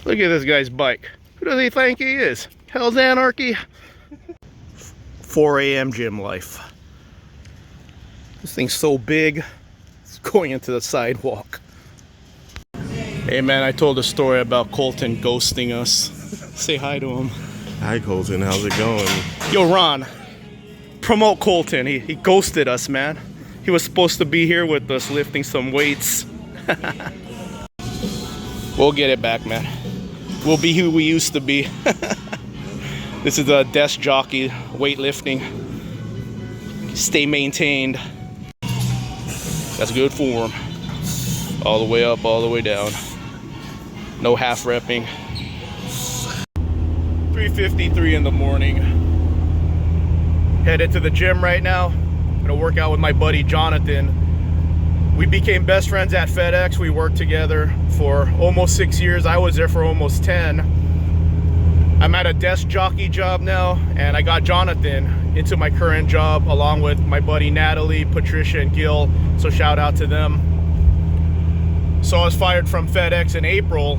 Look at this guy's bike. Who does he think he is? Hell's Anarchy. 4 a.m. gym life. This thing's so big, it's going into the sidewalk. Hey man, I told a story about Colton ghosting us. Say hi to him. Hi Colton, how's it going? Yo Ron, promote Colton. He ghosted us, man. He was supposed to be here with us lifting some weights. We'll get it back, man. We'll be who we used to be. This is a desk jockey, weightlifting. Stay maintained. That's good form. All the way up, all the way down. No half repping. 3:53 in the morning. Headed to the gym right now. Gonna work out with my buddy Jonathan. We became best friends at FedEx. We worked together for almost 6 years. I was there for almost 10. I'm at a desk jockey job now, and I got Jonathan into my current job along with my buddy Natalie, Patricia, and Gil. So shout out to them. So I was fired from FedEx in April,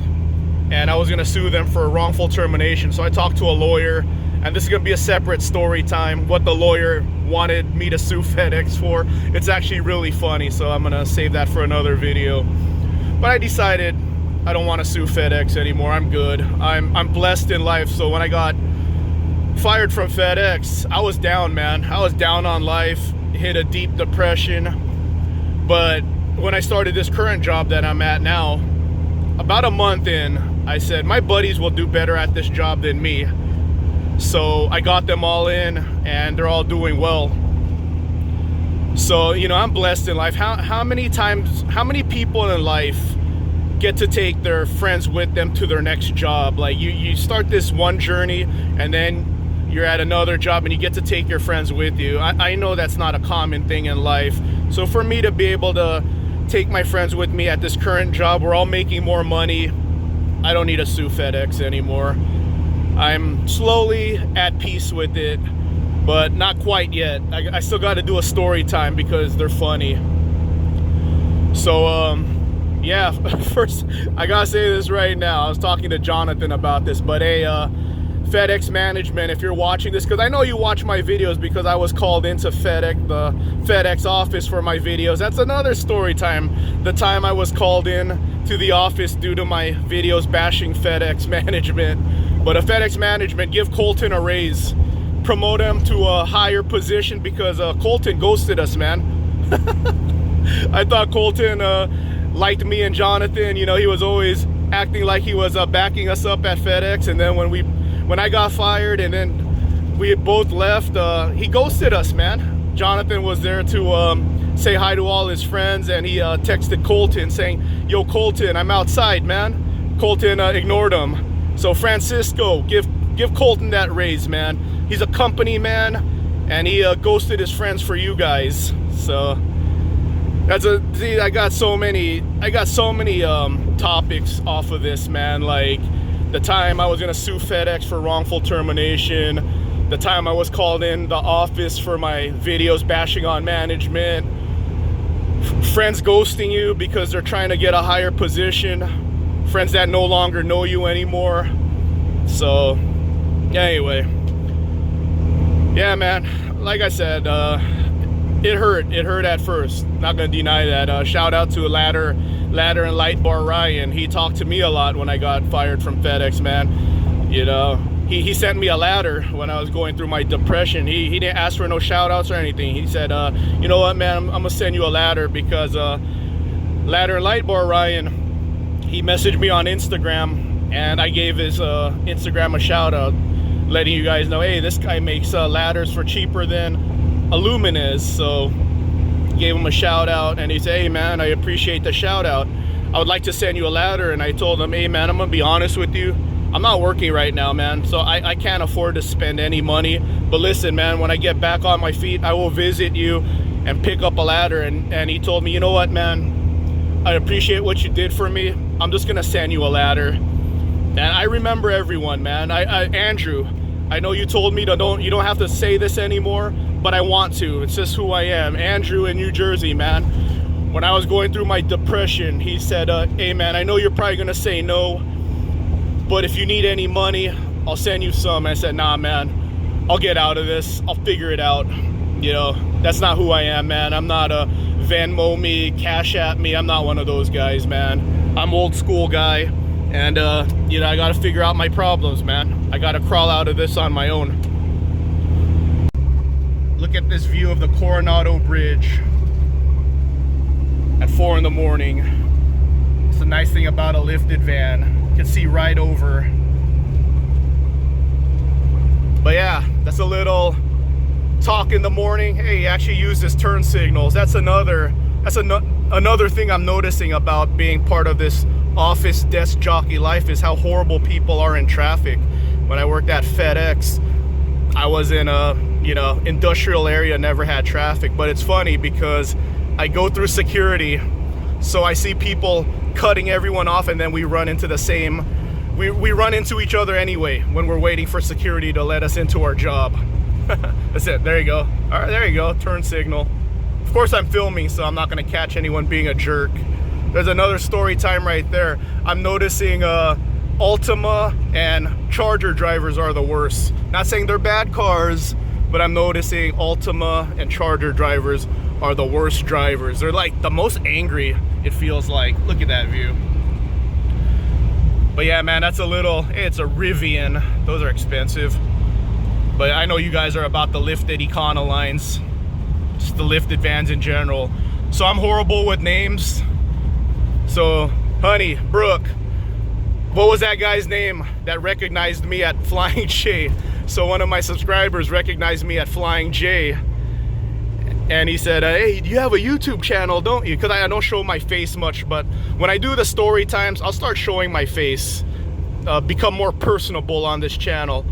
and I was gonna sue them for a wrongful termination. So I talked to a lawyer, and this is gonna be a separate story time, what the lawyer wanted me to sue FedEx for. It's actually really funny, so I'm gonna save that for another video. But I decided I don't wanna sue FedEx anymore. I'm good. I'm blessed in life. So when I got fired from FedEx, I was down, man. I was down on life, hit a deep depression. But when I started this current job that I'm at now, about a month in, I said, my buddies will do better at this job than me. So I got them all in, and they're all doing well. So, you know, I'm blessed in life. How many people in life get to take their friends with them to their next job? Like you start this one journey, and then you're at another job, and you get to take your friends with you. I know that's not a common thing in life. So for me to be able to take my friends with me at this current job, we're all making more money. I don't need to sue FedEx anymore. I'm slowly at peace with it, but not quite yet. I still got to do a story time because they're funny. So, yeah, first, I gotta say this right now. I was talking to Jonathan about this, but hey, FedEx management, if you're watching this, because I know you watch my videos because I was called into the FedEx office for my videos. That's another story time. The time I was called in to the office due to my videos bashing FedEx management. But a FedEx management, give Colton a raise. Promote him to a higher position because Colton ghosted us, man. I thought Colton liked me and Jonathan. You know, he was always acting like he was backing us up at FedEx. And then when I got fired and then we had both left, he ghosted us, man. Jonathan was there to say hi to all his friends, and he texted Colton saying, yo Colton, I'm outside, man. Colton ignored him. So Francisco, give Colton that raise, man. He's a company man, and he ghosted his friends for you guys. So see, I got so many topics off of this, man. Like the time I was gonna sue FedEx for wrongful termination, the time I was called in the office for my videos bashing on management, friends ghosting you because they're trying to get a higher position, friends that no longer know you anymore. So anyway, yeah, man, like I said, it hurt at first, not gonna deny that. Shout out to Ladder and Light Bar Ryan. He talked to me a lot when I got fired from FedEx, man. You know, he sent me a ladder when I was going through my depression. He didn't ask for no shout outs or anything. He said, you know what, man, I'm gonna send you a ladder because Ladder and Light Bar Ryan, he messaged me on Instagram, and I gave his Instagram a shout out, letting you guys know, hey, this guy makes ladders for cheaper than Illuminez. So gave him a shout out, and he said, hey man, I appreciate the shout out. I would like to send you a ladder. And I told him, hey man, I'm gonna be honest with you, I'm not working right now, man, so I can't afford to spend any money. But listen, man, when I get back on my feet, I will visit you and pick up a ladder. And he told me, you know what, man, I appreciate what you did for me. I'm just gonna send you a ladder. And I remember everyone, man. Andrew, I know you told me you don't have to say this anymore, but I want to. It's just who I am. Andrew in New Jersey, man. When I was going through my depression, he said, hey man, I know you're probably gonna say no, but if you need any money, I'll send you some. I said, nah, man, I'll get out of this. I'll figure it out. You know, that's not who I am, man. I'm not a Venmo me, Cash App me. I'm not one of those guys, man. I'm old school guy. And, you know, I got to figure out my problems, man. I got to crawl out of this on my own. Look at this view of the Coronado Bridge at 4 in the morning. It's the nice thing about a lifted van. You can see right over. But yeah, that's a little talk in the morning. Hey, actually use this turn signals. That's another thing I'm noticing about being part of this office desk jockey life, is how horrible people are in traffic. When I worked at FedEx, I was in a, you know, industrial area, never had traffic. But it's funny because I go through security, so I see people cutting everyone off, and then we run into the same, we run into each other anyway when we're waiting for security to let us into our job. That's it. There you go. All right, there you go. Turn signal. Of course I'm filming, so I'm not going to catch anyone being a jerk. There's another story time right there. I'm noticing Altima and Charger drivers are the worst. Not saying they're bad cars, but I'm noticing Altima and Charger drivers are the worst drivers. They're like the most angry, it feels like. Look at that view. But yeah, man, that's a little, it's a Rivian. Those are expensive. But I know you guys are about the lifted Econolines, just the lifted vans in general. So I'm horrible with names. So, honey, Brooke, what was that guy's name that recognized me at Flying J? So one of my subscribers recognized me at Flying J. And he said, hey, you have a YouTube channel, don't you? Because I don't show my face much, but when I do the story times, I'll start showing my face. Become more personable on this channel.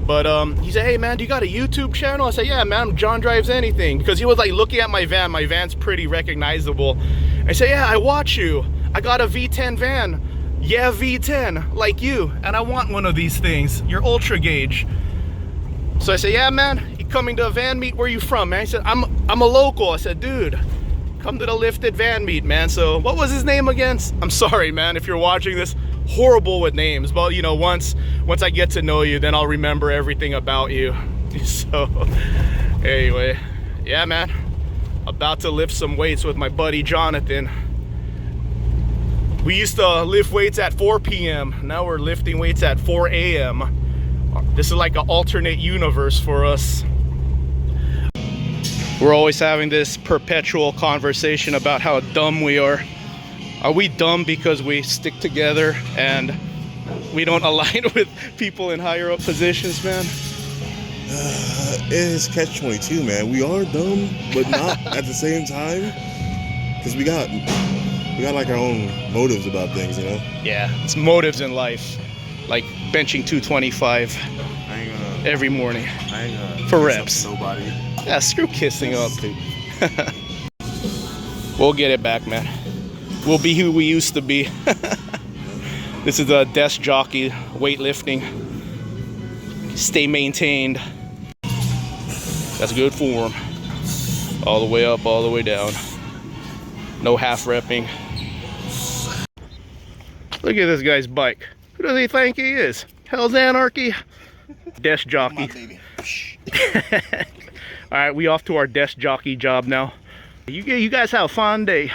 But he said, hey man, do you got a YouTube channel? I said, yeah man, John Drives Anything. Because he was like looking at my van. My van's pretty recognizable. I said, yeah, I watch you. I got a V10 van. Yeah, V10, like you. And I want one of these things. Your ultra gauge. So I said, yeah man, you coming to a van meet? Where you from, man? He said, I'm a local. I said, dude, come to the lifted van meet, man. So what was his name again? I'm sorry, man, if you're watching this. Horrible with names, but you know, once I get to know you, then I'll remember everything about you. So anyway, yeah man, about to lift some weights with my buddy Jonathan. We used to lift weights at 4 p.m. Now we're lifting weights at 4 a.m. This is like an alternate universe for us. We're always having this perpetual conversation about how dumb we are. Are we dumb because we stick together and we don't align with people in higher up positions, man? It is catch-22, man. We are dumb, but not at the same time. Because we got like our own motives about things, you know? Yeah, it's motives in life. Like benching 225 every morning for reps. Nobody. Yeah, screw kissing up. We'll get it back, man. We'll be who we used to be. This is a desk jockey weightlifting. Stay maintained. That's good form. All the way up, all the way down. No half repping. Look at this guy's bike. Who does he think he is? Hell's Anarchy? Desk jockey. All right, we off to our desk jockey job now. You guys have a fun day.